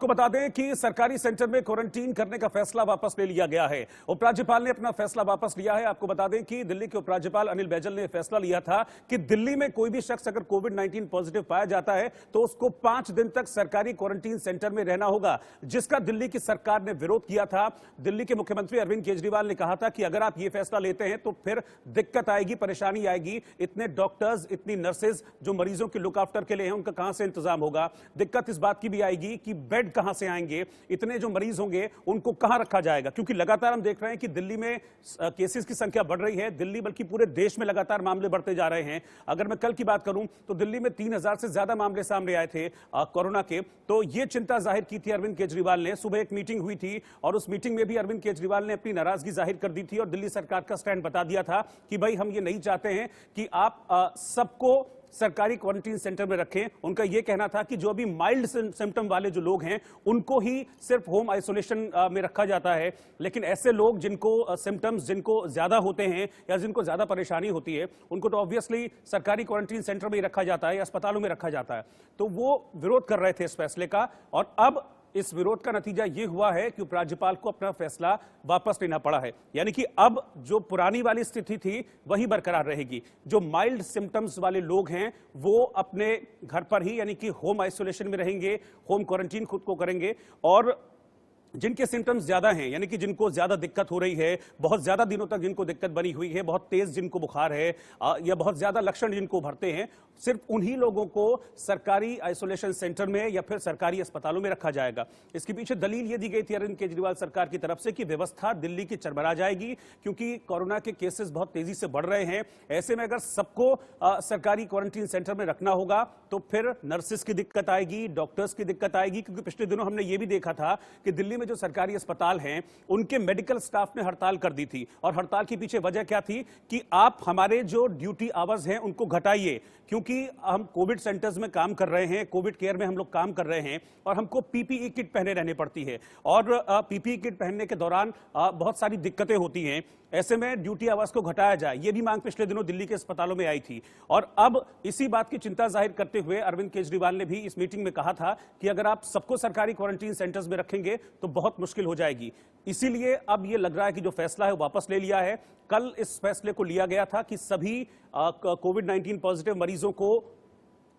आपको बता दें कि सरकारी सेंटर में क्वारंटीन करने का फैसला वापस ले लिया गया है। उपराज्यपाल ने अपना फैसला वापस लिया है। आपको बता दें कि दिल्ली के उपराज्यपाल अनिल बैजल ने फैसला लिया था कि दिल्ली में कोई भी शख्स अगर कोविड-19 पॉजिटिव पाया जाता है तो उसको 5 दिन तक सरकारी क्वारंटीन सेंटर में रहना होगा, जिसका दिल्ली की सरकार ने विरोध किया था। दिल्ली के मुख्यमंत्री अरविंद केजरीवाल ने कहा था कि अगर आप ये फैसला लेते हैं तो फिर दिक्कत आएगी, परेशानी आएगी। इतने डॉक्टर्स, इतनी नर्सेज जो मरीजों के लुक आफ्टर के लिए हैं, उनका कहां से इंतजाम होगा। दिक्कत इस बात की भी आएगी कि बेड कहां से आएंगे, इतने जो मरीज होंगे उनको कहां रखा जाएगा, क्योंकि लगातार हम देख रहे हैं कि दिल्ली में केसेस की संख्या बढ़ रही है। दिल्ली बल्कि पूरे देश में लगातार मामले बढ़ते जा रहे हैं। अगर मैं कल की बात करूं तो दिल्ली में 3000 से ज्यादा मामले सामने आए थे कोरोना के। तो यह चिंता जाहिर की थी अरविंद केजरीवाल ने। सुबह एक मीटिंग हुई थी और उस मीटिंग में भी अरविंद केजरीवाल ने अपनी नाराजगी जाहिर कर दी थी और दिल्ली सरकार का स्टैंड बता दिया था कि भाई हम ये नहीं चाहते हैं कि आप सबको सरकारी क्वारंटीन सेंटर में रखें। उनका यह कहना था कि जो अभी माइल्ड सिम्टम वाले जो लोग हैं उनको ही सिर्फ होम आइसोलेशन में रखा जाता है, लेकिन ऐसे लोग जिनको सिम्टम्स जिनको ज्यादा होते हैं या जिनको ज्यादा परेशानी होती है उनको तो ऑब्वियसली सरकारी क्वारंटीन सेंटर में ही रखा जाता है या अस्पतालों में रखा जाता है। तो वो विरोध कर रहे थे इस फैसले का और अब इस विरोध का नतीजा यह हुआ है कि उपराज्यपाल को अपना फैसला वापस लेना पड़ा है। यानी कि अब जो पुरानी वाली स्थिति थी वही बरकरार रहेगी। जो माइल्ड सिम्टम्स वाले लोग हैं वो अपने घर पर ही यानी कि होम आइसोलेशन में रहेंगे, होम क्वारंटीन खुद को करेंगे, और जिनके सिम्टम्स ज्यादा हैं यानी कि जिनको ज्यादा दिक्कत हो रही है, बहुत ज्यादा दिनों तक जिनको दिक्कत बनी हुई है, बहुत तेज जिनको बुखार है या बहुत ज्यादा लक्षण जिनको उभरते हैं, सिर्फ उन्हीं लोगों को सरकारी आइसोलेशन सेंटर में या फिर सरकारी अस्पतालों में रखा जाएगा। इसके पीछे दलील यह दी गई थी अरविंद केजरीवाल सरकार की तरफ से कि व्यवस्था दिल्ली की चरमरा जाएगी, क्योंकि कोरोना के केसेस बहुत तेजी से बढ़ रहे हैं। ऐसे में अगर सबको सरकारी क्वारंटीन सेंटर में रखना होगा तो फिर नर्सेस की दिक्कत आएगी, डॉक्टर्स की दिक्कत आएगी, क्योंकि पिछले दिनों हमने ये भी देखा था कि दिल्ली में जो सरकारी अस्पताल हैं उनके मेडिकल स्टाफ ने हड़ताल कर दी थी। और हड़ताल के पीछे वजह क्या थी कि आप हमारे जो ड्यूटी आवर्स हैं उनको घटाइए, क्योंकि हम कोविड सेंटर्स में काम कर रहे हैं, कोविड केयर में हम लोग काम कर रहे हैं और हमको पीपीई किट पहने रहने पड़ती है और पीपीई किट पहनने के दौरान बहुत सारी दिक्कतें होती हैं। ऐसे में ड्यूटी आवर्स को घटाया जाए, यह भी मांग पिछले दिनों दिल्ली के अस्पतालों में आई थी। और अब इसी बात की चिंता जाहिर करते हुए अरविंद केजरीवाल ने भी इस मीटिंग में कहा था कि अगर आप सबको सरकारी क्वारंटीन सेंटर्स में रखेंगे तो बहुत मुश्किल हो जाएगी। इसीलिए अब यह लग रहा है कि जो फैसला है वो वापस ले लिया है। कल इस फैसले को लिया गया था कि सभी कोविड-19 पॉजिटिव मरीजों को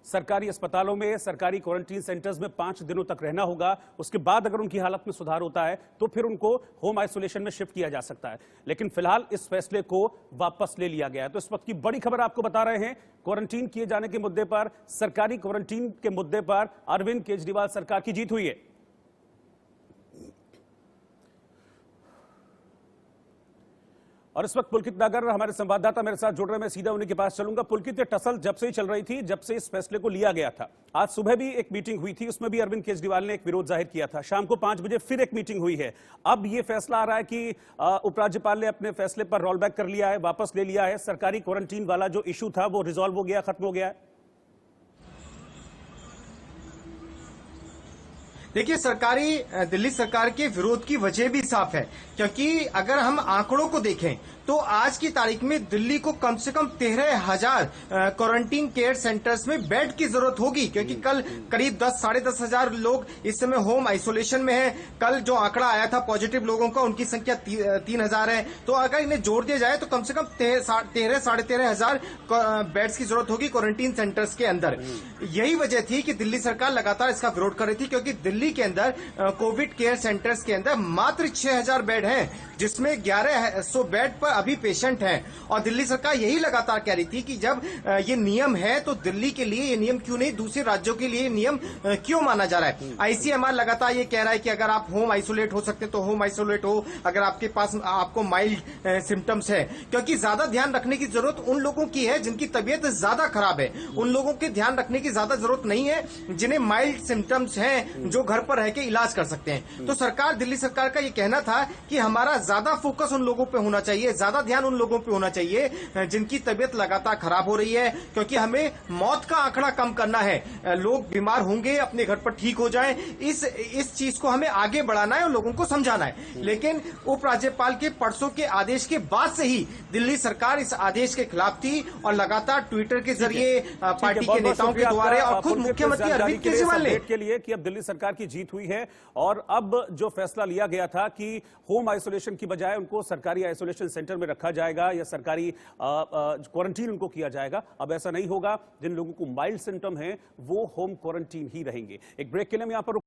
सरकारी अस्पतालों में, सरकारी क्वारंटीन सेंटर्स में 5 दिनों तक रहना होगा। उसके बाद अगर उनकी हालत में सुधार होता है तो फिर उनको होम आइसोलेशन में शिफ्ट किया जा सकता है। लेकिन फिलहाल इस फैसले को वापस ले लिया गया है। तो इस वक्त की बड़ी खबर आपको बता रहे हैं, क्वारंटीन किए जाने के मुद्दे पर, सरकारी क्वारंटीन के मुद्दे पर अरविंद केजरीवाल सरकार की जीत हुई है। और इस वक्त पुलकित नागर हमारे संवाददाता मेरे साथ जुड़ रहे हैं, मैं सीधा उन्हीं के पास चलूंगा। पुलकित, ये टसल जब से ही चल रही थी, जब से इस फैसले को लिया गया था। आज सुबह भी एक मीटिंग हुई थी, उसमें भी अरविंद केजरीवाल ने एक विरोध जाहिर किया था। शाम को 5 बजे फिर एक मीटिंग हुई है। अब ये फैसला आ रहा है कि उपराज्यपाल ने अपने फैसले पर रोल बैक कर लिया है, वापस ले लिया है। सरकारी क्वारंटीन वाला जो इशू था वो रिजॉल्व हो गया, खत्म हो गया है। देखिए, दिल्ली सरकार के विरोध की वजह भी साफ है, क्योंकि अगर हम आंकड़ों को देखें तो आज की तारीख में दिल्ली को कम से कम 13,000 क्वारंटीन केयर सेंटर्स में बेड की जरूरत होगी, क्योंकि कल करीब 10-साढ़े 10,000 लोग इस समय होम आइसोलेशन में हैं। कल जो आंकड़ा आया था पॉजिटिव लोगों का, उनकी संख्या 3,000 है। तो अगर इन्हें जोड़ दिया जाए तो कम से कम 13-साढ़े 13,000 बेड्स की जरूरत होगी क्वारंटीन सेंटर्स के अंदर। यही वजह थी कि दिल्ली सरकार लगातार इसका विरोध कर रही थी, क्योंकि दिल्ली के अंदर कोविड केयर सेंटर्स के अंदर मात्र 6,000 बेड हैं, जिसमें 1100 बेड पर अभी पेशेंट हैं। और दिल्ली सरकार यही लगातार कह रही थी कि जब ये नियम है तो दिल्ली के लिए ये नियम क्यों नहीं, दूसरे राज्यों के लिए नियम क्यों माना जा रहा है। आईसीएमआर लगातार ये कह रहा है कि अगर आप होम आइसोलेट हो सकते तो होम आइसोलेट हो, अगर आपके पास आपको माइल्ड सिम्टम्स है, क्योंकि ज्यादा ध्यान रखने की जरूरत उन लोगों की है जिनकी तबीयत ज्यादा खराब है। उन लोगों के ध्यान रखने की ज्यादा जरूरत नहीं है जिन्हें माइल्ड सिम्टम्स हैं, जो घर पर रह के इलाज कर सकते हैं। तो दिल्ली सरकार का ये कहना था कि हमारा ज्यादा फोकस उन लोगों पे होना चाहिए, ज्यादा ध्यान उन लोगों पे होना चाहिए जिनकी तबीयत लगातार खराब हो रही है, क्योंकि हमें मौत का आंकड़ा कम करना है। लोग बीमार होंगे, अपने घर पर ठीक हो जाएं, इस चीज को हमें आगे बढ़ाना है और लोगों को समझाना है। लेकिन उपराज्यपाल के परसों के आदेश के बाद से ही दिल्ली सरकार इस आदेश के खिलाफ थी और लगातार ट्विटर के जरिए, पार्टी के नेताओं के द्वारा और खुद मुख्यमंत्री अरविंद केजरीवाल ने के लिए कि अब दिल्ली सरकार की की जीत हुई है और अब जो फैसला लिया गया था कि होम आइसोलेशन की बजाय उनको सरकारी आइसोलेशन सेंटर में रखा जाएगा या सरकारी क्वारंटीन उनको किया जाएगा, अब ऐसा नहीं होगा। जिन लोगों को माइल्ड सिम्टम है वो होम क्वारंटीन ही रहेंगे। एक ब्रेक के लिए मैं यहां पर